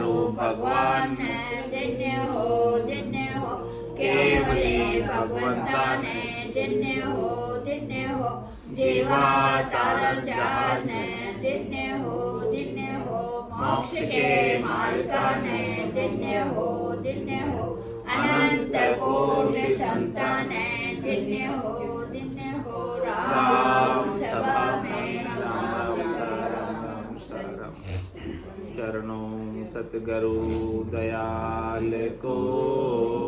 स्वरूप भगवान जिन्य हो केवले भगवंताने जिन्य हो जीवा तारण जाने जिन्य हो मोक्ष के मार्गाने जिन्य हो अनंत कोटि संताने जिन्य हो राम सभा में राम चरणों सतगुरु दयाल को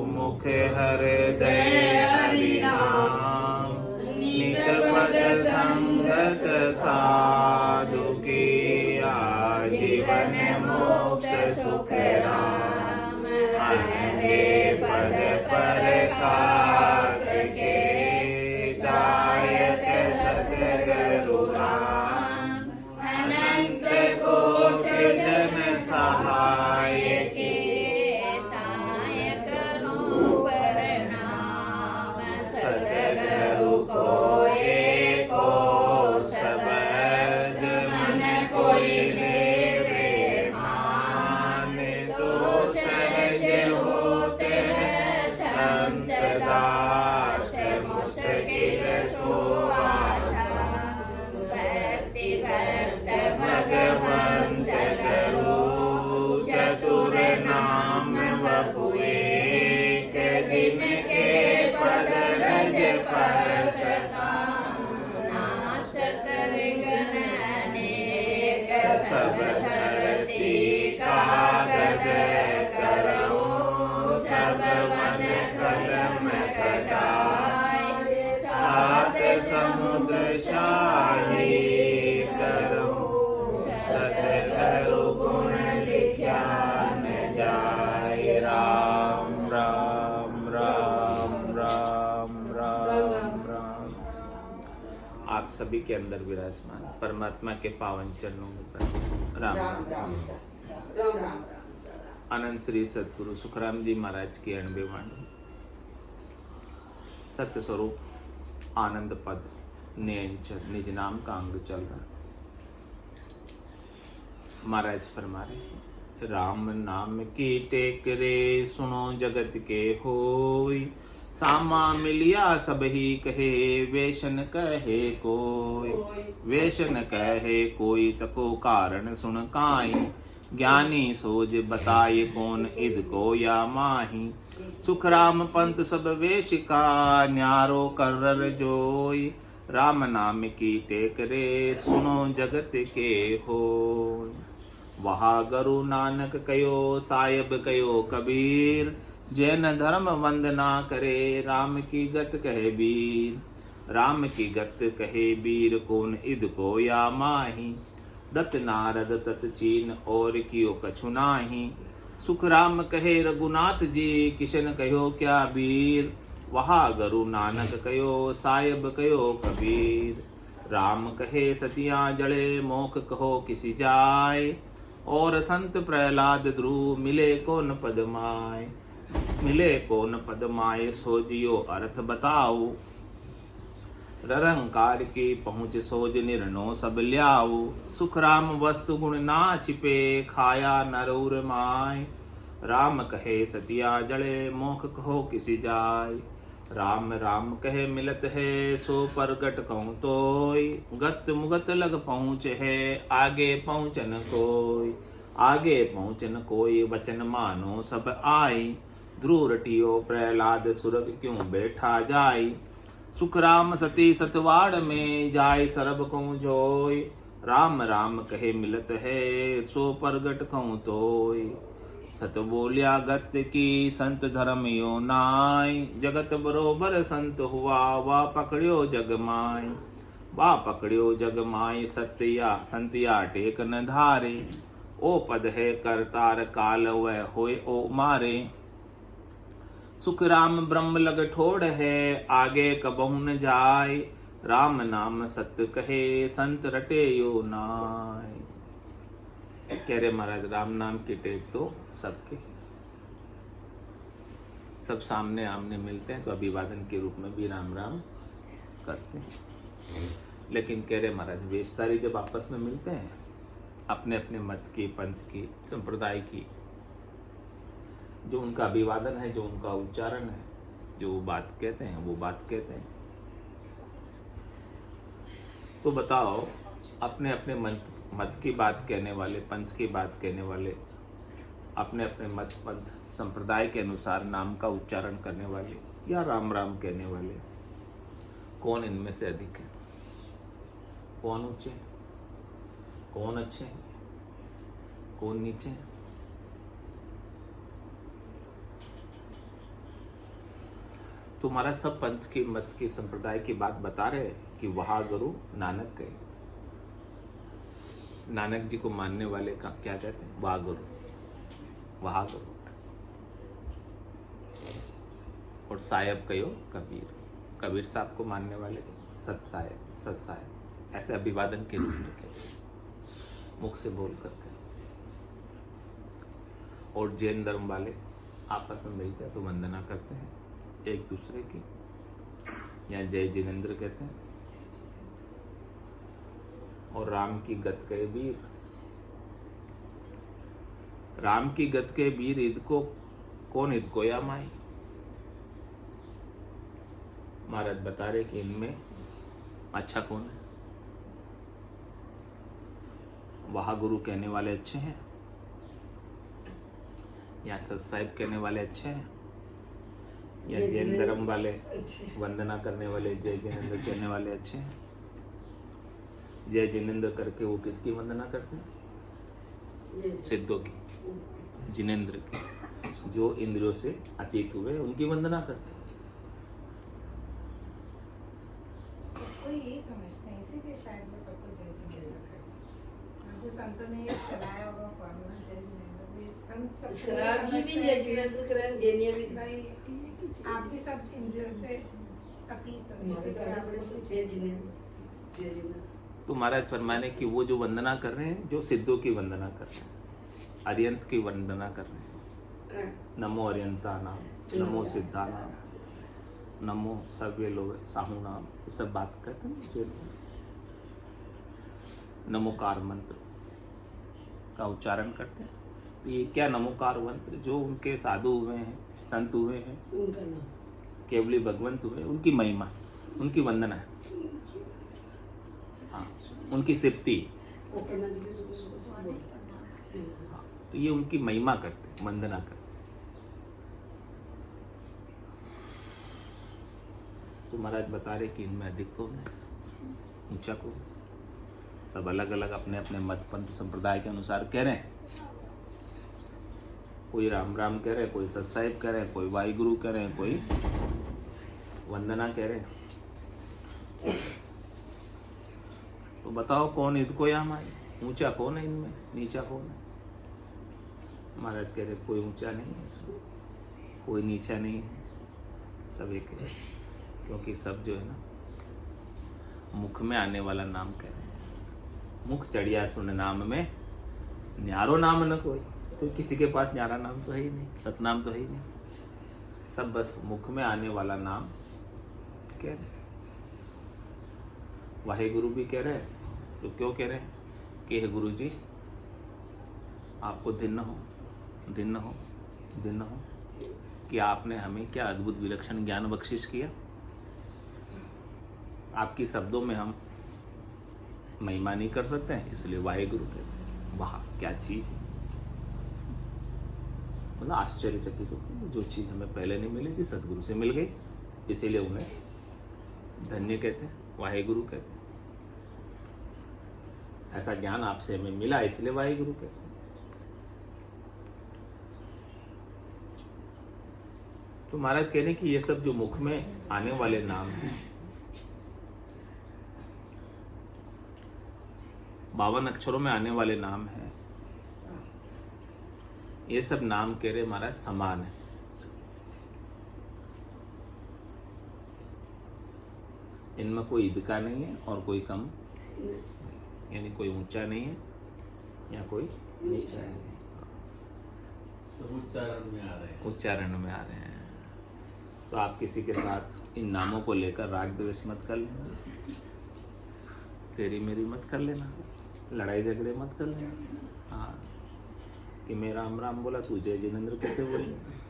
मुख हृदय हरिनाम नित पद संगत साधु की आजीवन मोक्ष सुख राम अनहे पद प्रकाश के दायक सतगुरु राम अनंत कोटि जन सहाय के तायक रूप प्रणाम सतगुरु को एको शब्द मन कोई मेरे मान तो सहज होते संत दास मुश्किल सुआसा भक्ति भक्त भगवंत करो चतुर नाम वपुए दिन के पद रज परसता नाशत विघ्न अनेक सब धरती कागद करो सब वन कलम कटाए सात समुद्र शाही करो सतगुरु गुण लिख्या न जाए राम राम राम राम राम राम। आप सभी के अंदर विराजमान परमात्मा के पावन चरणों में प्रणाम। राम राम। अनंत श्री सतगुरु सुखराम जी महाराज की 90 वाणी सत्य स्वरूप आनंद पद नियंचन निज नाम का अंग चल रहा। महाराज फरमा रहे राम नाम की टेक रे सुनो जगत के होई सामा मिलिया सब ही कहे वेशन कहे कोई वेशन कहे कोई तको कारण सुन काई ज्ञानी सोज बताए कौन इद को या माही सुख राम पंथ सब वेश का न्यारो कर जोई राम नाम की टेक रे सुनो जगत के हो वहा गुरु नानक कयो साहिब कयो कबीर जैन धर्म वंदना करे राम की गत कहे वीर राम की गत कहे वीर कौन इद को या माही दत्त नारद तत चीन और कियो कछु नाही सुख राम कहे रघुनाथ जी किशन कहो क्या वीर वहा गुरु नानक कयो साहिब कयो कबीर राम कहे सतिया जड़े मोख कहो किसी जाय और संत प्रहलाद ध्रुव मिले कौन पदमाय मिले कौन पदमाय सो जियो अर्थ बताओ ररंकार की पहुँच सोज निर्णो सब ल्याओ सुख राम वस्तु गुण ना छिपे खाया नरूर माय राम कहे सतिया जड़े मोख कहो किसी जाय राम राम कहे मिलत है सो परगट कहूँ तोय गत मुगत लग पहुँच है आगे पहुँचन कोई आगे पहुँचन कोई वचन मानो सब आई ध्रुव रटियो प्रहलाद सुरग क्यों बैठा जाय सुख राम सती सतवाड़ में जाय सरब कहूँ जोय राम राम कहे मिलत है सो परगट कहूँ तोय सत बोलिया गत की संत धर्म यो नाय जगत बरोबर संत हुआ वा पकड़ियो जग माय वा पकड़ियो जग माय सत्या संतिया टेक न धारे ओ पद है करतार काल वह होए ओ मारे सुख राम ब्रह्म लग ठोड़ है आगे कबहु न जाय राम नाम सत्य कहे संत रटे यो नाय कह रहे महाराज राम नाम की टेक तो सबके सब सामने आमने मिलते हैं तो अभिवादन के रूप में भी राम राम करते हैं लेकिन कह रहे महाराज वेशधारी जब आपस में मिलते हैं अपने अपने मत की पंथ की संप्रदाय की जो उनका अभिवादन है, जो उनका उच्चारण है, जो बात कहते हैं वो बात कहते हैं। तो बताओ, अपने अपने मत की बात कहने वाले, पंथ की बात कहने वाले, अपने अपने मत पंथ संप्रदाय के अनुसार नाम का उच्चारण करने वाले या राम राम कहने वाले, कौन इनमें से अधिक है? कौन ऊंचे हैं? कौन अच्छे हैं? कौन नीचे हैं? तुम्हारा सब पंथ की, मत की, संप्रदाय की बात बता रहे हैं कि वहाँ गुरु नानक गए। नानक जी को मानने वाले का क्या कहते हैं? वाह गुरु, वहाँ गुरु। और साहेब कहो कबीर, कबीर साहब को मानने वाले को सत साहेब, सत साहेब, ऐसे अभिवादन के रूप में कहते हैं, मुख से बोल करके। और जैन धर्म वाले आपस में मिलते हैं तो वंदना करते हैं एक दूसरे की, या जय जिनेंद्र कहते हैं। और राम की गत के वीर, राम की गत के वीर ईद को कौन ईद को या माई? महाराज बता रहे कि इनमें अच्छा कौन है? वहा गुरु कहने वाले अच्छे हैं या सत साहिब कहने वाले अच्छे हैं, या जैन धर्म वाले वंदना करने वाले जय जिनेंद्र कहने वाले अच्छे हैं? जय जिनेंद्र करके वो किसकी वंदना करते हैं? सिद्धों की, जिनेंद्र की, जो इंद्रियों से अतीत हुए उनकी वंदना करते हैं। सबको यही समझते हैं, इसीलिए शायद वो सबको जय जिनेंद्र करते हैं। जो संतों ने ये चलाया होगा फॉर्मूला जय जिनेंद्र, वो संत सब शराबी भी जय जिनेंद्र करें, जैनिया भी भाई आप भी सब इंद्रियों से अतीत हो, जय जिनेंद्र, जय जिनेंद्र। तो महाराज फरमाने कि वो जो वंदना कर रहे हैं, जो सिद्धों की वंदना कर रहे हैं, अरियंत की वंदना कर रहे हैं, नमो अरियंता नाम, नमो सिद्धा नाम, नमो सर्वे लोग साहू नाम, ये सब बात कहते हैं। नमोकार मंत्र का उच्चारण करते हैं। तो ये क्या नमोकार मंत्र? जो उनके साधु हुए हैं, संत हुए हैं, उनका नाम, केवली भगवंत हुए, उनकी महिमा, उनकी वंदना है। हाँ, उनकी सिद्धि। वो करना चाहिए सुबह सुबह। हाँ, तो ये उनकी महिमा करते, वंदना करते। तो महाराज बता रहे कि इनमें अधिक कौन है, ऊंचा कौन? सब अलग अलग अपने अपने मत पंथ संप्रदाय के अनुसार कह रहे हैं। कोई राम राम कह रहे हैं, कोई सत साहिब कह रहे हैं, कोई वाहिगुरु कह रहे हैं, कोई वंदना कह रहे हैं। तो बताओ कौन ईद को या माई? ऊंचा कौन है इनमें, नीचा कौन है? महाराज कह रहे कोई ऊंचा नहीं है इसमें, कोई नीचा नहीं है, सब एक है। क्योंकि सब जो है ना, मुख में आने वाला नाम कह रहे हैं। मुख चढ़िया सुन नाम में, न्यारो नाम न कोई। कोई किसी के पास न्यारा नाम तो है ही नहीं, सतनाम तो है ही नहीं। सब बस मुख में आने वाला नाम कह रहे हैं। वाहिगुरु भी कह रहे हैं, तो क्यों कह रहे हैं कि हे गुरु जी, आपको दिन हो, दिन हो, दिन हो कि आपने हमें क्या अद्भुत विलक्षण ज्ञान बख्शिश किया। आपकी शब्दों में हम महिमा नहीं कर सकते हैं, इसलिए वाहिगुरु कहते हैं। वाह क्या चीज़ है, मतलब आश्चर्यचकित होकर जो चीज़ हमें पहले नहीं मिली थी सदगुरु से मिल गई, इसीलिए उन्हें धन्य कहते हैं, वाहिगुरु कहते हैं। ऐसा ज्ञान आपसे हमें मिला, इसलिए वाहिगुरु कहते हैं। तो महाराज कह रहे हैं कि ये सब जो मुख में आने वाले नाम हैं, 52 अक्षरों में आने वाले नाम हैं, ये सब नाम कह रहे महाराज समान है। इनमें कोई ईद का नहीं है और कोई कम, यानी कोई ऊंचा नहीं है या कोई नीचा नहीं है, सब उच्चारण में आ रहे हैं। उच्चारण में आ रहे हैं। तो आप किसी के साथ इन नामों को लेकर राग द्वेष मत कर लेना, तेरी मेरी मत कर लेना, लड़ाई झगड़े मत कर लेना। हाँ, कि मैं राम राम बोला, तू जय जिनेंद्र कैसे बोल गया?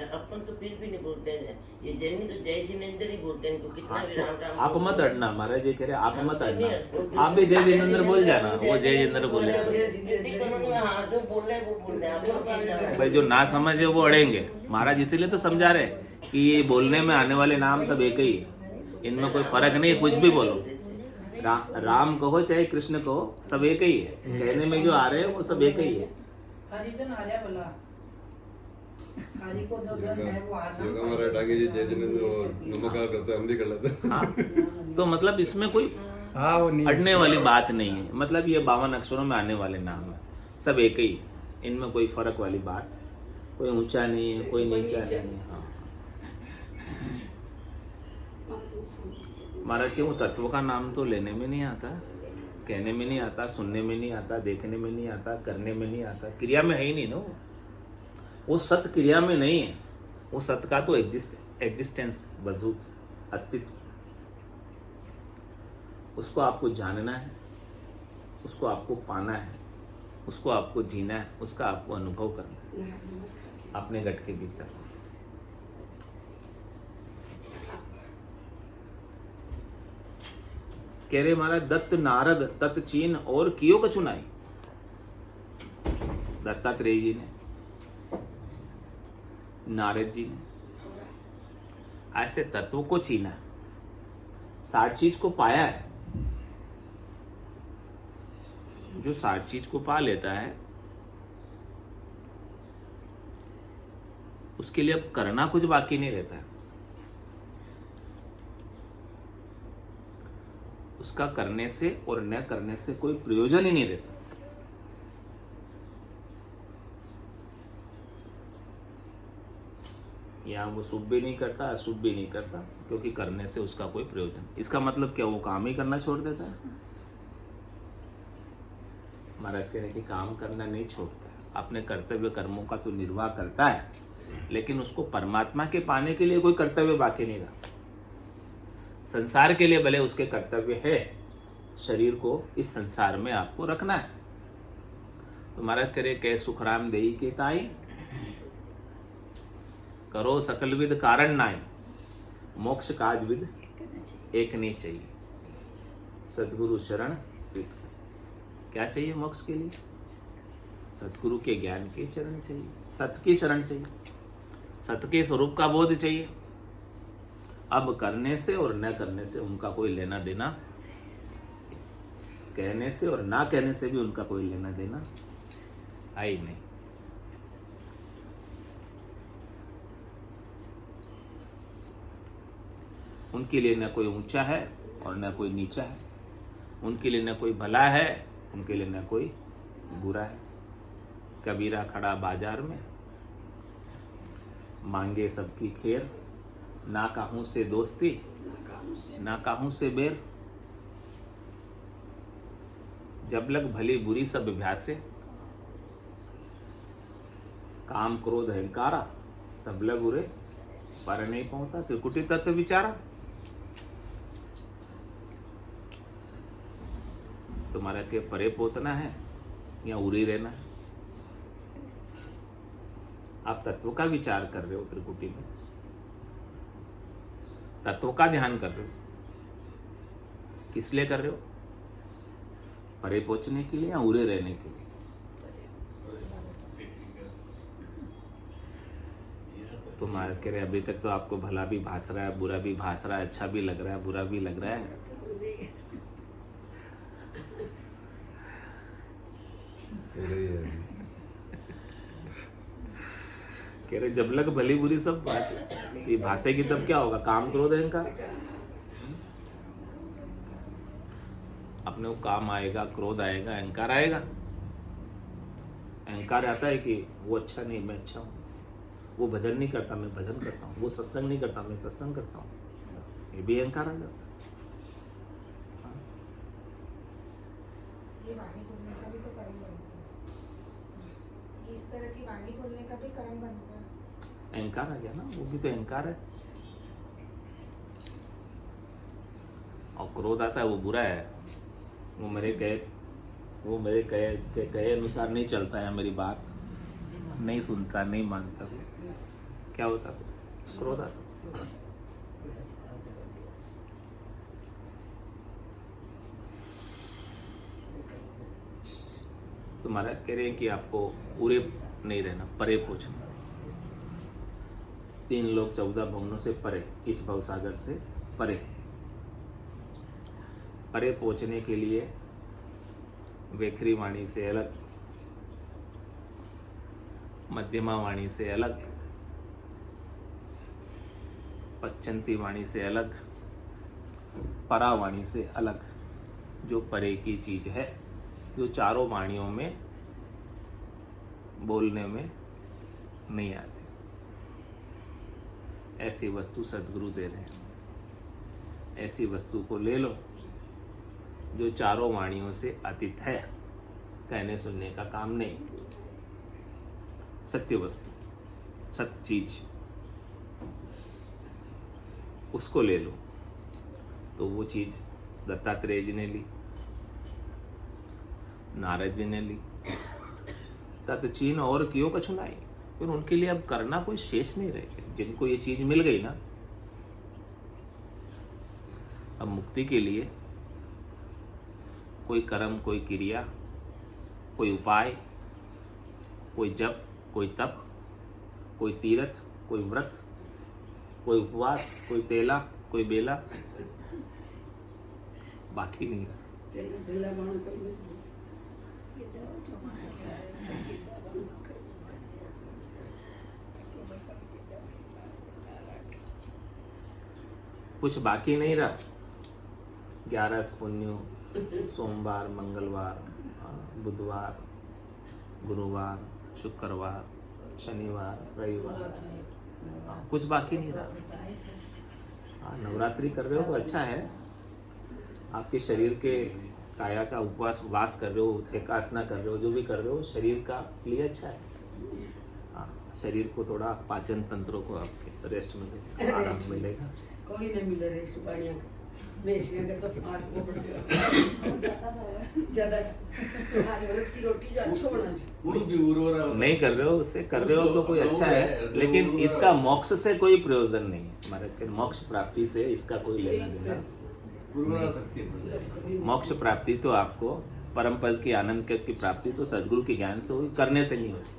अपन तो फिर भी नहीं बोलते हैं, ये जैनी तो जय जिनेंद्र ही बोलते हैं, इनको कितना हाँ, भी तो राम राम आप बोलो। मत अड़ना, महाराज ये कह रहे आप मत नहीं, अड़ना, आप भी जय जिनेंद्र बोल जाना, वो जय जिनेंद्र बोल जाना। हिंदी कॉलोनी में हाँ जो बोल रहे हैं वो बोल रहे हैं, आप लोग क्या जान रहे हैं? भाई जो ना समझे वो अड़ेंगे। महाराज इसीलिए तो समझा रहे कि ये बोलने में आने वाले नाम सब एक ही है, इनमें कोई फर्क नहीं, कुछ भी बोलो। राम कहो चाहे कृष्ण कहो, सब एक ही है, कहने में जो आ रहे हैं वो सब एक ही है। हरिजन आर्या बोला, हरि को जो जन है वो आना। जो हमारा टाके जी जय जिनेंद्र और नमस्कार करते हैं, हम भी कर लेते हैं। हाँ, तो मतलब इसमें कोई हाँ वो नहीं अड़ने वाली बात नहीं है। मतलब ये 52 अक्षरों में आने वाले नाम है, सब एक ही है, इनमें कोई फर्क वाली बात है, कोई ऊंचा नहीं है, कोई नीचा नहीं है। हाँ। महाराज के वो तत्व का नाम तो लेने में नहीं आता, कहने में नहीं आता, सुनने में नहीं आता, देखने में नहीं आता, करने में नहीं आता, क्रिया में है ही नहीं ना वो सत क्रिया में नहीं है। वो सत का तो एग्जिस्टेंस, वजूद, अस्तित्व, उसको आपको जानना है, उसको आपको पाना है, उसको आपको जीना है, उसका आपको अनुभव करना है अपने गट के भीतर। कह रहे महाराज दत्त नारद तत् चीन और कियो कछुनाई। दत्तात्रेय जी ने, नारद जी ने ऐसे तत्व को छीना, 60 चीज को पाया है। जो 60 चीज को पा लेता है उसके लिए अब करना कुछ बाकी नहीं रहता है। उसका करने से और न करने से कोई प्रयोजन ही नहीं रहता। या वो शुभ भी नहीं करता, अशुभ भी नहीं करता, क्योंकि करने से उसका कोई प्रयोजन। इसका मतलब क्या वो काम ही करना छोड़ देता है? महाराज कह रहे हैं कि काम करना नहीं छोड़ता है, अपने कर्तव्य कर्मों का तो निर्वाह करता है, लेकिन उसको परमात्मा के पाने के लिए कोई कर्तव्य बाकी नहीं रहा। संसार के लिए भले उसके कर्तव्य है, शरीर को इस संसार में आपको रखना है। तो महाराज करे कह सुखराम देई के ताई, करो सकल विद कारण नाई, मोक्ष काज विद एक नहीं चाहिए, सदगुरु शरण विद। क्या चाहिए मोक्ष के लिए? सतगुरु के ज्ञान के चरण चाहिए, सत की शरण चाहिए, सत के स्वरूप का बोध चाहिए। अब करने से और न करने से उनका कोई लेना देना, कहने से और ना कहने से भी उनका कोई लेना देना है ही नहीं। उनके लिए न कोई ऊंचा है और न कोई नीचा है, उनके लिए न कोई भला है, उनके लिए न कोई बुरा है। कबीरा खड़ा बाजार में, मांगे सबकी खेर, ना काहूं से दोस्ती ना काहूं से बेर, जब लग भली बुरी सब अभ्यासे, काम क्रोध अहंकारा, तब लग उरे पर नहीं पहुंचा, त्रिकुटी तत्व विचारा। तुम्हारा के परे पोतना है या उरी रहना है? आप तत्व का विचार कर रहे हो, त्रिकुटी में तत्व का ध्यान कर रहे हो, किस लिए कर रहे हो? परे पहुंचने के लिए या उरे रहने के लिए? तो महाराज कह रहे अभी तक तो आपको भला भी भास रहा है, बुरा भी भास रहा है, अच्छा भी लग रहा है, बुरा भी लग रहा है। कह रहे जब लग भली बुरी सब भाषेगी तब क्या होगा? काम क्रोध अहंकार। अपने को काम आएगा, क्रोध आएगा, अहंकार आएगा। अहंकार आता है कि वो अच्छा नहीं मैं अच्छा हूँ, वो भजन नहीं करता मैं भजन करता हूँ, वो सत्संग नहीं करता मैं सत्संग करता हूँ, ये भी अहंकार आ जाता है। ये वाणी बोलने का भी तो कर्म बनता है, इस तरह की वाणी बोलने का भी कर्म बनता है। अहंकार आ गया ना, वो भी तो अहंकार है। और क्रोध आता है वो बुरा है, वो मेरे कहे वो मेरे कहे अनुसार नहीं चलता है, मेरी बात नहीं सुनता, नहीं मानता, तो क्या होता? तो क्रोध आता। तो महाराज कह रहे हैं कि आपको पूरे नहीं रहना, परे पहुंचना। 3 लोग 14 भवनों से परे, इस भवसागर से परे। परे पहुंचने के लिए वेखरी वाणी से अलग, मध्यमा वाणी से अलग, पश्चंती वाणी से अलग, परा वाणी से अलग, जो परे की चीज है, जो चारों वाणियों में बोलने में नहीं आती, ऐसी वस्तु सद्गुरु दे रहे हैं। ऐसी वस्तु को ले लो जो चारों वाणियों से अतीत है, कहने सुनने का काम नहीं, सत्य वस्तु, सत्य चीज, उसको ले लो। तो वो चीज दत्तात्रेय जी ने ली, नारद जी ने ली, तत्चीन और कियो कछुनाई। फिर उनके लिए अब करना कोई शेष नहीं रह गया। जिनको ये चीज मिल गई ना, अब मुक्ति के लिए कोई कर्म, कोई क्रिया, कोई उपाय, कोई जप, कोई तप, कोई तीर्थ, कोई व्रत, कोई उपवास, कोई तेला, कोई बेला बाकी नहीं रहा। बेला बाण कर कुछ बाकी नहीं रहा। 11 पुण्यों, सोमवार, मंगलवार, बुधवार, गुरुवार, शुक्रवार, शनिवार, रविवार, कुछ बाकी नहीं रहा। नवरात्रि कर रहे हो तो अच्छा है, आपके शरीर के काया का उपवास कर रहे हो, एकासना कर रहे हो, जो भी कर रहे हो शरीर का लिए अच्छा है। शरीर को थोड़ा पाचन तंत्रों को आपके रेस्ट मिलेगा, आराम मिलेगा। कोई नहीं मिले रेस्ट बढ़िया बेचने का तो आज वो बढ़ गया ज्यादा आज व्रत की रोटी जो अच्छा बना नहीं कर रहे हो, उससे कर रहे हो तो कोई अच्छा है, लेकिन इसका मोक्ष से कोई प्रयोजन नहीं है। महाराज के मोक्ष प्राप्ति से इसका कोई लेना देना नहीं। मोक्ष प्राप्ति तो आपको परम पद की आनंद की प्राप्ति तो सदगुरु के ज्ञान से होगी, करने से नहीं होती,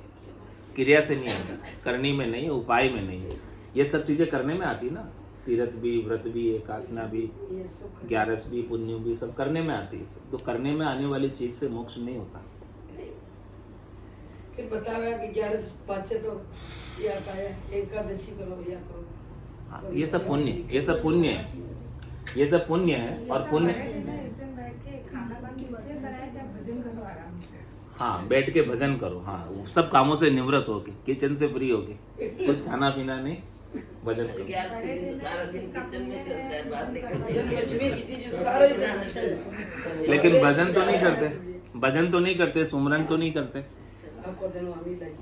क्रिया से नहीं होती, करनी में नहीं, उपाय में नहीं। ये सब चीजें करने में आती ना, तीर्थ भी, व्रत भी, एकासना भी, 11 भी, पुण्य भी, सब करने में आती है। तो करने में आने वाली चीज से मोक्ष नहीं होता। फिर बताया कि 11 पाचे तो या पाया एकादशी करो या करो। हाँ, तो ये सब पुण्य, ये सब पुण्य है, ये सब पुण्य है। और पुण्य हाँ, बैठ के भजन करो। हाँ, सब कामों से निवृत्त होके, किचन से फ्री होके, कुछ खाना पीना नहीं, भजन करो। 11 दिन तो सारा दिन किचन में चलता है, बाहर निकल। लेकिन भजन तो नहीं करते, भजन तो नहीं करते, सुमरन तो नहीं करते,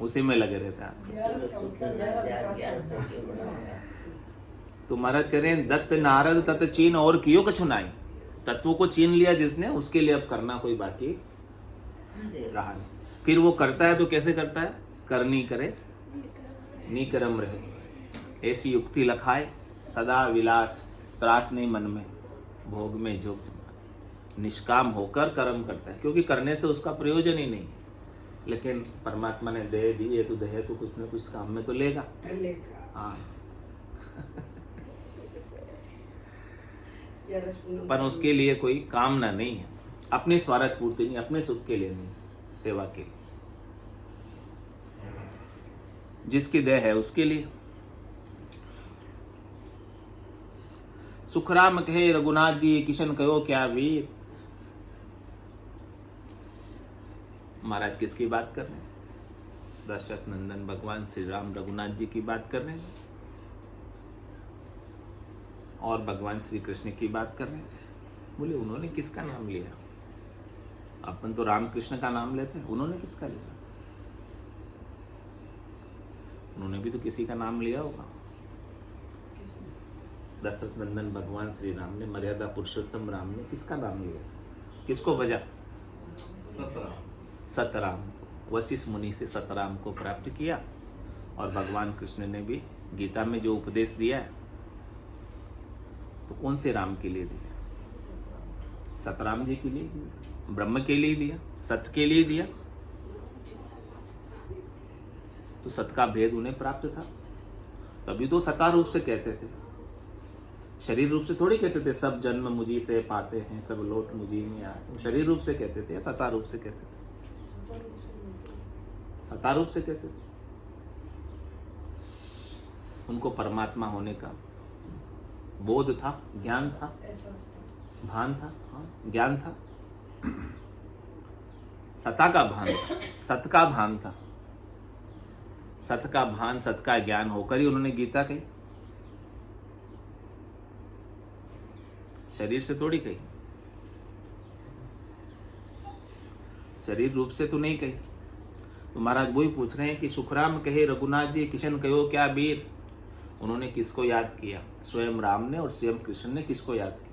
उसी में लगे रहते हैं। तो महाराज कह रहे हैं, दत्त नारद तत् चीन और कियो कछु नाई। तत्वों को छीन लिया जिसने, उसके लिए अब करना कोई बाकी रहा नहीं। फिर वो करता है तो कैसे करता है? करनी करे निकरम रहे, ऐसी युक्ति लखाए, सदा विलास त्रास नहीं मन में, भोग में जोग जमाए। निष्काम होकर कर्म करता है, क्योंकि करने से उसका प्रयोजन ही नहीं। लेकिन परमात्मा ने देह दी है तो देह को कुछ न कुछ काम में तो लेगा। हाँ पर उसके लिए कोई कामना नहीं है, अपनी स्वार्थ पूर्ति नहीं, अपने सुख के लिए नहीं, सेवा के लिए। जिसकी देह है उसके लिए। सुखराम कहे रघुनाथ जी, किशन कहो क्या वीर। महाराज किसकी बात कर रहे हैं? दशरथ नंदन भगवान श्री राम रघुनाथ जी की बात कर रहे हैं, और भगवान श्री कृष्ण की बात कर रहे हैं। बोले उन्होंने किसका नाम लिया? अपन तो राम कृष्ण का नाम लेते हैं, उन्होंने किसका लिया? उन्होंने भी तो किसी का नाम लिया होगा। दशरथ नंदन भगवान श्री राम ने, मर्यादा पुरुषोत्तम राम ने किसका नाम लिया? किसको भजा? सतराम, वशिष्ठ मुनि से सतराम को प्राप्त किया। और भगवान कृष्ण ने भी गीता में जो उपदेश दिया है तो कौन से राम के लिए दिया? सतराम जी के लिए दिया, ब्रह्म के लिए दिया, सत्य के लिए दिया। तो सत्य का भेद उन्हें प्राप्त था, तभी तो सता रूप से कहते थे, शरीर रूप से थोड़ी कहते थे सब जन्म मुझी से पाते हैं, सब लोट मुझी में आते। शरीर रूप से कहते थे या सता रूप से कहते थे? सता रूप से कहते थे। उनको परमात्मा होने का बोध था, ज्ञान था, भान था, हाँ ज्ञान था, सता का भान था, सत का भान था। सत का भान, सत का ज्ञान होकर ही उन्होंने गीता कही, शरीर से थोड़ी कही, शरीर रूप से तो नहीं कही। तो महाराज वही पूछ रहे हैं कि सुखराम कहे रघुनाथ जी किशन कहो क्या वीर। उन्होंने किसको याद किया? स्वयं राम ने और स्वयं कृष्ण ने किसको याद किया?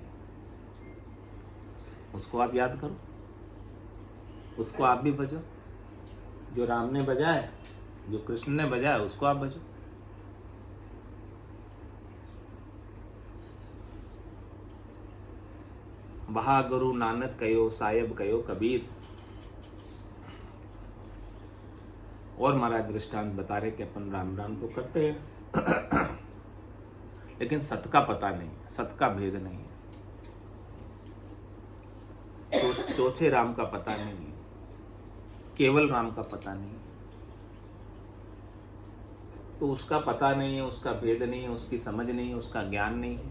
उसको आप याद करो, उसको आप भी बजाओ। जो राम ने बजाया, जो कृष्ण ने बजाया, उसको आप बजाओ। बहा गुरु नानक कयो, साहेब कयो कबीर। और महाराज दृष्टांत बता रहे कि अपन राम राम तो करते हैं लेकिन सत का पता नहीं, सत का भेद नहीं है, चौथे राम का पता नहीं है, केवल राम का पता नहीं है। तो उसका पता नहीं है, उसका भेद नहीं है, उसकी समझ नहीं है, उसका ज्ञान नहीं है।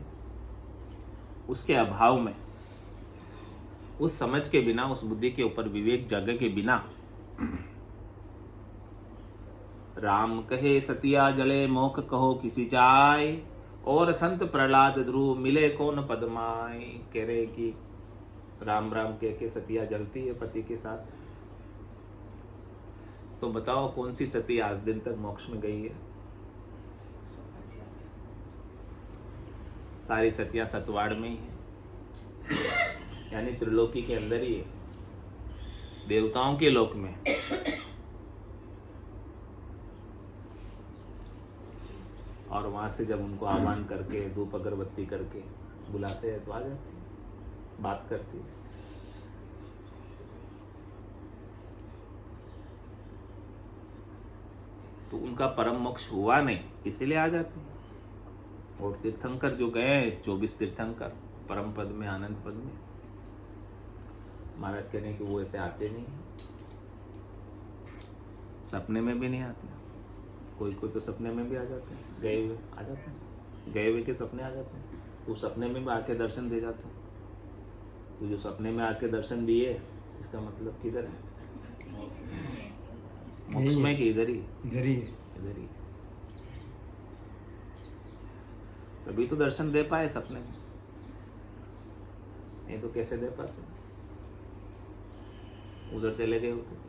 उसके अभाव में, उस समझ के बिना, उस बुद्धि के ऊपर विवेक जग के बिना राम कहे सतिया जले मोख कहो किसी जाय, और संत प्रहलाद ध्रुव मिले कौन पदमाय। कह रहे कि राम राम कह के सतिया जलती है पति के साथ। तो बताओ कौन सी सती आज दिन तक मोक्ष में गई है? सारी सतियां सतवाड़ में ही है, यानी त्रिलोकी के अंदर ही है, देवताओं के लोक में। और वहां से जब उनको आह्वान करके धूप अगरबत्ती करके बुलाते हैं तो आ जाती है, बात करती है। तो उनका परम मोक्ष हुआ नहीं, इसीलिए आ जाते हैं। और तीर्थंकर जो गए 24 तीर्थंकर परम पद में, आनंद पद में, महाराज कहने हैं कि वो ऐसे आते नहीं, सपने में भी नहीं आते। कोई कोई तो सपने में भी आ जाते हैं, गए हुए आ जाते हैं, गए हुए के सपने आ जाते हैं। वो सपने में भी आके दर्शन दे जाते हैं। तो जो सपने में आके दर्शन दिए, इसका मतलब किधर है? मोक्ष में कि इधर ही? इधर ही। इधर ही। तभी तो दर्शन दे पाए सपने में, नहीं तो कैसे दे पाते? उधर चले गए होते।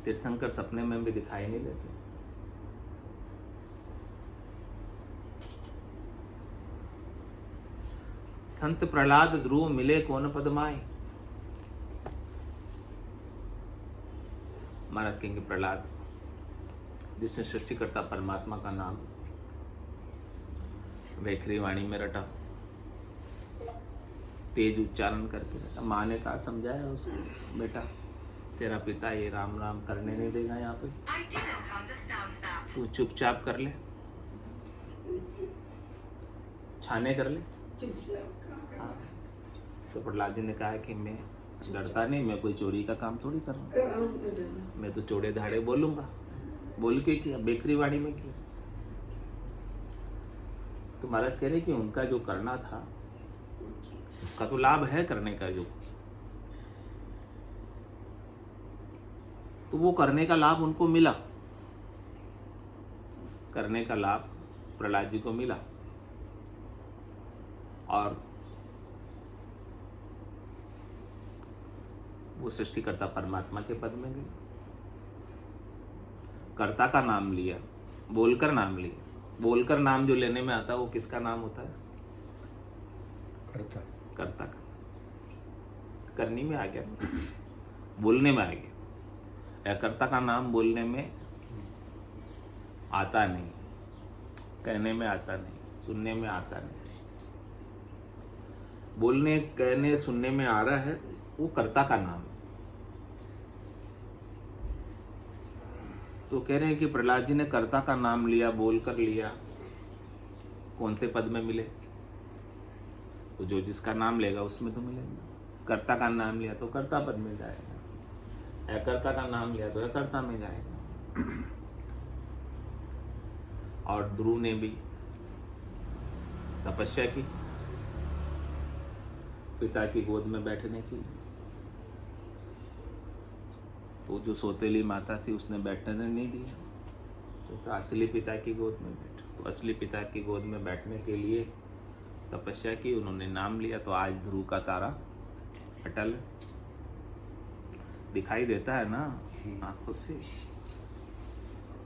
तीर्थंकर सपने में भी दिखाई नहीं देते। संत प्रहलाद ध्रुव मिले कौन पदमाए। महाराज कहेंगे प्रहलाद, जिसने सृष्टिकर्ता परमात्मा का नाम वैखरी वाणी में रटा, तेज उच्चारण करके रटा। माँ ने कहा, समझाया उसको, बेटा तेरा पिता ये राम राम करने नहीं देगा यहाँ पे, तू चुपचाप कर ले, छाने कर ले। हाँ। तो प्रहलाद जी ने कहा कि मैं डरता नहीं, मैं कोई चोरी का काम थोड़ी कर रहा हूँ, मैं तो चौड़े धाड़े बोलूंगा। बोल के किया, बेकरी वाणी में किया। तो महाराज कह रहे कि उनका जो करना था उसका तो लाभ है करने का, जो तो वो करने का लाभ उनको मिला, करने का लाभ प्रहलाद जी को मिला। और वो सृष्टिकर्ता परमात्मा के पद में गए, कर्ता का नाम लिया, बोलकर नाम लिया। बोलकर नाम जो लेने में आता है वो किसका नाम होता है? करता करता करता करनी में आ गया, बोलने में आ गया। या कर्ता का नाम बोलने में आता नहीं, कहने में आता नहीं, सुनने में आता नहीं। बोलने, कहने, सुनने में आ रहा है, वो कर्ता का नाम है। तो कह रहे हैं कि प्रहलाद जी ने कर्ता का नाम लिया, बोल कर लिया, कौन से पद में मिले? तो जो जिसका नाम लेगा उसमें तो मिलेगा। कर्ता का नाम लिया तो कर्ता पद में जाएगा, अकर्ता का नाम लिया तो अकर्ता में जाएगा। और ध्रुव ने भी तपस्या की पिता की गोद में बैठने के लिए, तो जो सौतेली माता थी उसने बैठने नहीं दिया, तो असली पिता की गोद में बैठो। तो असली पिता की गोद में बैठने के लिए तपस्या की, उन्होंने नाम लिया, तो आज ध्रुव का तारा अटल दिखाई देता है ना आंखों से।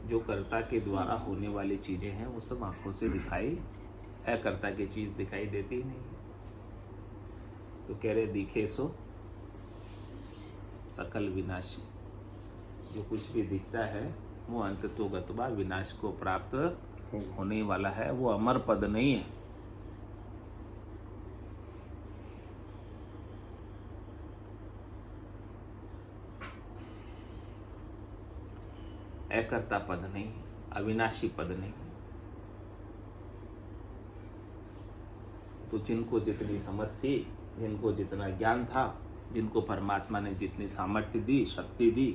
जो कर्ता के द्वारा होने वाली चीजें हैं वो सब आंखों से दिखाई, अकर्ता की चीज दिखाई देती ही नहीं है। तो कह रहे दिखे सो सकल विनाशी, जो कुछ भी दिखता है वो अंत तो गतवा विनाश को प्राप्त होने वाला है, वो अमर पद नहीं है। अकर्ता पद नहीं, अविनाशी पद नहीं। तो जिनको जितनी समझ थी, जिनको जितना ज्ञान था, जिनको परमात्मा ने जितनी सामर्थ्य दी, शक्ति दी,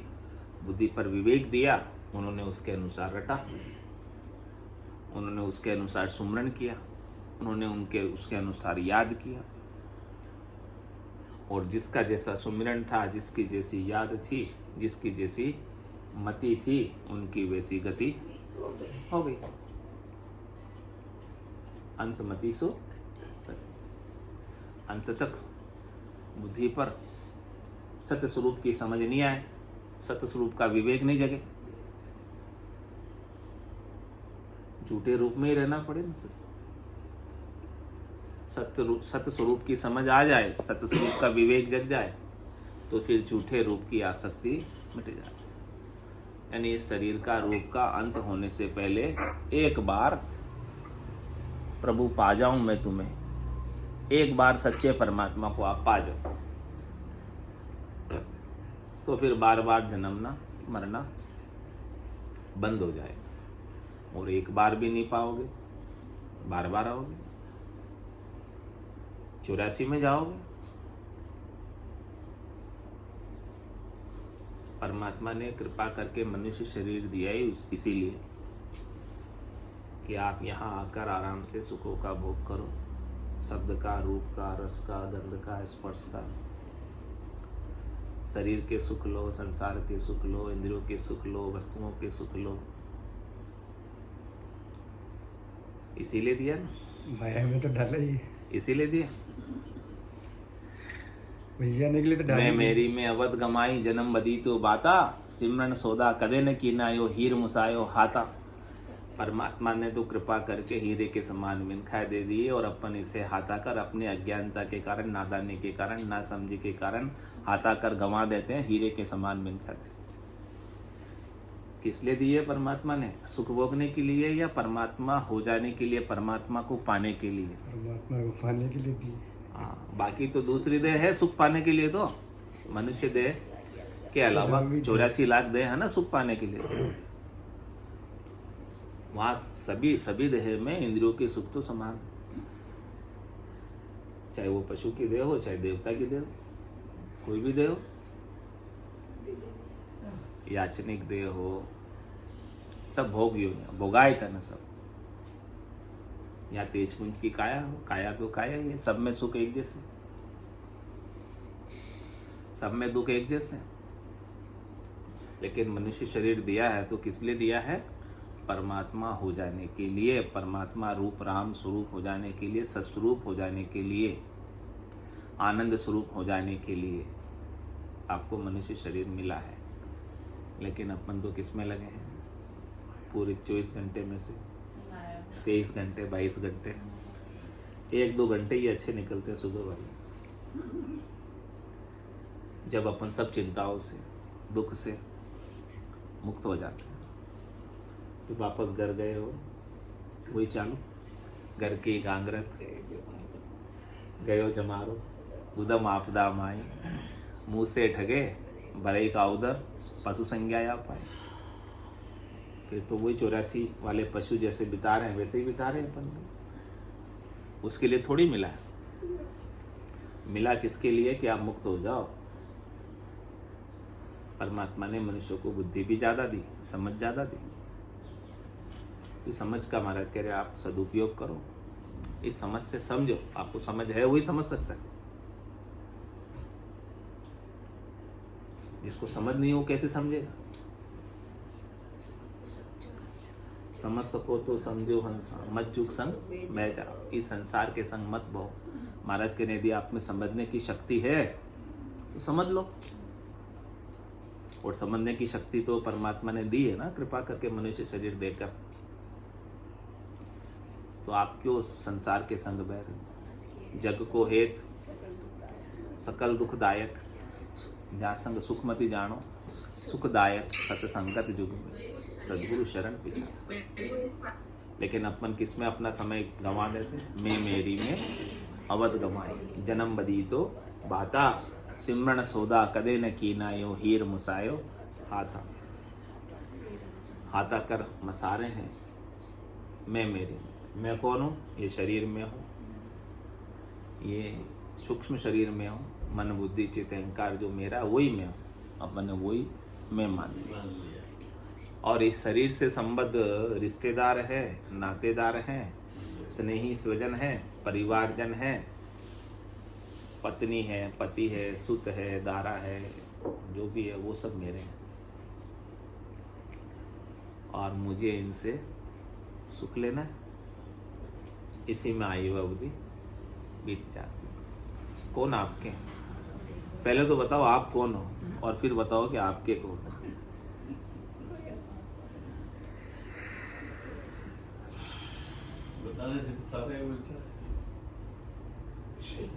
बुद्धि पर विवेक दिया, उन्होंने उसके अनुसार रटा, उन्होंने उसके अनुसार सुमरण किया, उन्होंने उसके अनुसार याद किया। और जिसका जैसा सुमिरन था, जिसकी जैसी याद थी, जिसकी जैसी मति थी, उनकी वैसी गति हो गई। अंतमति सो गति। अंत तक बुद्धि पर सत्य स्वरूप की समझ नहीं आए, सत्य स्वरूप का विवेक नहीं जगे, झूठे रूप में ही रहना पड़े ना। सत्य स्वरूप की समझ आ जाए, सत्य स्वरूप का विवेक जग जाए, तो फिर झूठे रूप की आसक्ति मिट जाती है। यानी इस शरीर का रूप का अंत होने से पहले एक बार प्रभु पा जाऊं मैं तुम्हें, एक बार सच्चे परमात्मा को आप पा जाओ, तो फिर बार बार जन्मना मरना बंद हो जाएगा। और एक बार भी नहीं पाओगे तो बार बार आओगे, 84 में जाओगे। परमात्मा ने कृपा करके मनुष्य शरीर दिया ही इसीलिए कि आप यहाँ आकर आराम से सुखों का भोग करो, शब्द का, रूप का, रस का, गंध का, स्पर्श का। शरीर के सुख लो, संसार के सुख लो, इंद्रियों के सुख लो, वस्तुओं के सुख लो। इसीलिए दिया ना, माया में तो डाला ही है, इसीलिए दिया। मिल जाने के लिए तो डाला मैं ही है। मेरी में अवध गमाई जन्म बदी तो बाता, सिमरन सौदा कदे न कीनायो हीर मुसायो हाथा। परमात्मा ने तो कृपा करके हीरे के समान मिनखाए दे दिए, और अपन इसे हाथा कर अपने अज्ञानता के कारण, नादानी के कारण, ना समझी के कारण हाथा कर गंवा देते हैं, हीरे के समान मिनखा देते हैं। किस लिए दिए परमात्मा ने? सुख भोगने के लिए या परमात्मा हो जाने के लिए, परमात्मा को पाने के लिए? परमात्मा को पाने के लिए दी। हाँ, बाकी तो दूसरी देह है सुख पाने के लिए। तो मनुष्य देह के अलावा 84 लाख देह है ना सुख पाने के लिए। वहां सभी देह में इंद्रियों के सुख तो समान, चाहे वो पशु की देह हो, चाहे देवता की देह हो, कोई भी देह हो, याचनिक देह हो, सब भोग योग्य भोगाए था ना सब। या तेजपुंज की काया हो, काया तो काया ही है, सब में सुख एक जैसे, सब में दुख एक जैसे। लेकिन मनुष्य शरीर दिया है तो किस लिए दिया है? परमात्मा हो जाने के लिए, परमात्मा रूप राम स्वरूप हो जाने के लिए, सत्स्वरूप हो जाने के लिए, आनंद स्वरूप हो जाने के लिए आपको मनुष्य शरीर मिला है। लेकिन अपन तो किस में लगे हैं? पूरे 24 घंटे में से 23 घंटे 22 घंटे 1-2 घंटे ही अच्छे निकलते हैं सुबह वाले, जब अपन सब चिंताओं से, दुख से मुक्त हो जाते हैं। फिर वापस घर गए हो, वही चालू, घर की गांगरत, गयो जमारो, उदम आपदा माई, मुंह से ठगे, भरे का उदर, पशु संज्ञा या पाए। फिर तो वही 84 वाले पशु जैसे बिता रहे हैं वैसे ही बिता रहे हैं अपन भी। उसके लिए थोड़ी मिला है, मिला किसके लिए कि आप मुक्त हो जाओ। परमात्मा ने मनुष्य को बुद्धि भी ज़्यादा दी, समझ ज़्यादा दी। तो समझ का महाराज कह रहे आप सदुपयोग करो, इस समझ से समझो। आपको समझ है वही समझ सकता है, जिसको समझ नहीं हो कैसे समझेगा। समझ सको तो समझो हंसा, मत चूक संग मैं जाओ। इस संसार के संग मत बहो। महाराज के यदि आप में समझने की शक्ति है तो समझ लो, और समझने की शक्ति तो परमात्मा ने दी है ना, कृपा करके मनुष्य शरीर देकर। तो आप क्यों संसार के संग बह रहे? जग को हेत सकल दुखदायक, जहाँ संग सुखमति जानो, सुखदायक सतसंगत जुग में, सद्गुरु शरण पिछा। लेकिन अपन किस में अपना समय गंवा देते? मैं मेरी में अवध गंवाई, जन्म बदी तो बाता, सिमरण सौदा कदे न कीना, यो हीर मुसायो हाथा। हाथा कर मसारे हैं, मैं मेरी में। मैं कौन हूँ? ये शरीर में हूँ, ये सूक्ष्म शरीर में हूँ, मन बुद्धि चित्त अहंकार जो मेरा वही मैं हूँ। अपन ने वही मैं मान लिया। और इस शरीर से संबद्ध रिश्तेदार है, नातेदार हैं, स्नेही स्वजन है, परिवारजन है, पत्नी है, पति है, सुत है, दारा है, जो भी है वो सब मेरे हैं। और मुझे इनसे सुख लेना है, इसी में आयु अवधि बीत जाती है। कौन आपके हैं? पहले तो बताओ आप कौन हो, और फिर बताओ कि आपके कौन हो। बताने से तो सारे उल्टा है।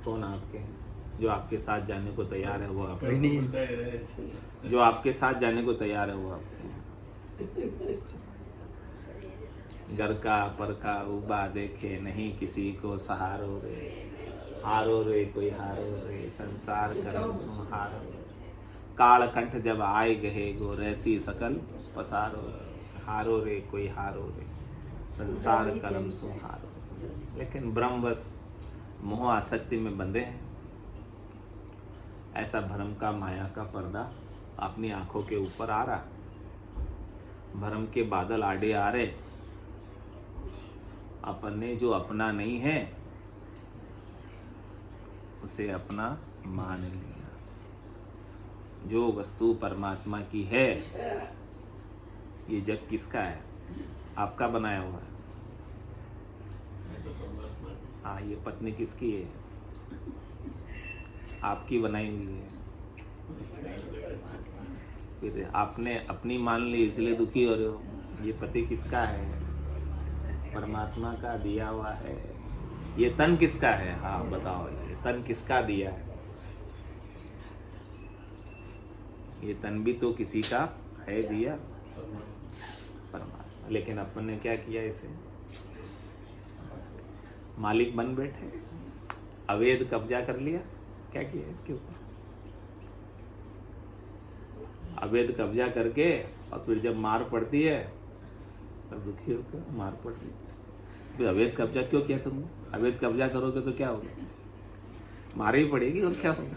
कौन आपके हैं? जो आपके साथ जाने को तैयार है वो आप, कोई नहीं। उल्टा ही रहे। जो आपके साथ जाने को तैयार है वो आपके हैं। घर का पर का उबा देखे नहीं किसी को सहारो रे, हारो रे कोई हारो रे, संसार करम सुहारो। काल कंठ जब आए गहे गो, रैसी सकल पसारो, हारो रे कोई हारो रे, संसार करम सुहारो। लेकिन ब्रह्मवश मोह आसक्ति में बंधे हैं। ऐसा भ्रम का, माया का पर्दा अपनी आंखों के ऊपर आ रहा, भ्रम के बादल आड़े आ रहे। अपन ने जो अपना नहीं है उसे अपना मान लिया। जो वस्तु परमात्मा की है, ये जग किसका है? आपका बनाया हुआ है। मैं तो परमात्मा हूँ। हाँ, ये पत्नी किसकी है? आपकी बनाई हुई है। फिर आपने अपनी मान ली इसलिए दुखी हो रहे हो। ये पति किसका है? परमात्मा का दिया हुआ है। ये तन किसका है? हाँ बताओ, ये तन किसका दिया है? ये तन भी तो किसी का है दिया, परमात्मा। लेकिन अपन ने क्या किया? इसे मालिक बन बैठे, अवैध कब्जा कर लिया। क्या किया इसके ऊपर? अवैध कब्जा करके, और फिर जब मार पड़ती है तब दुखी होते हो। मार पड़ती है, फिर अवैध कब्जा क्यों किया तुमने? अवैध कब्जा करोगे तो क्या होगा? मार ही पड़ेगी, और क्या होगा?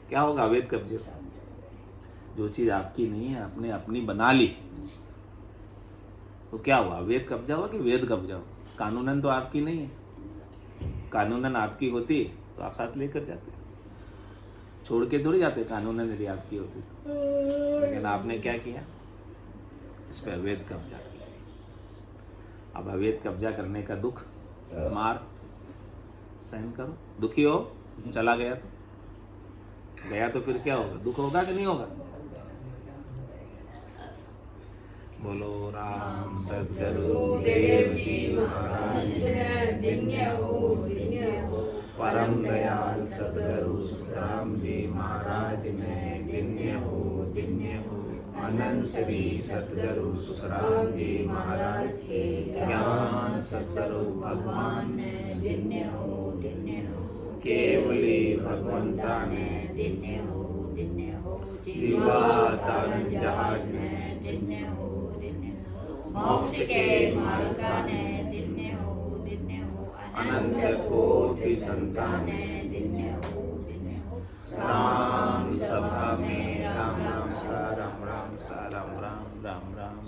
क्या होगा अवैध कब्जे? जो चीज आपकी नहीं है आपने अपनी बना ली, तो क्या हुआ? अवैध कब्जा हुआ कि वैध कब्जा हुआ? कानूनन तो आपकी नहीं है। कानूनन आपकी होती तो आप साथ लेकर जाते, छोड़ के थोड़ी जाते कानूनन यदि आपकी होती तो। लेकिन आपने क्या किया? इस पे अवैध कब्जा कर लिया। अब अवैध कब्जा करने का दुख, मार सहन करो। दुखी हो, चला गया तो फिर क्या होगा? दुख होगा कि नहीं होगा? बोलो राम सद्गुरु गुरुदेव जी महाराज धन्य हो परम दयाल सद्गुरु सुखराम जी महाराज ने धन्य हो अनंत श्री सद्गुरु सुखराम जी महाराज के ज्ञान सत्स्वरूप भगवान ने धन्य हो केवली भगवंता ने धन्य हो जीवा तारण जहाज ने धन्य हो मोक्ष के मार्ग ने धन्य हो अनंत कोटि संतान ने धन्य हो राम सभा में राम राम सा राम राम सा राम राम राम राम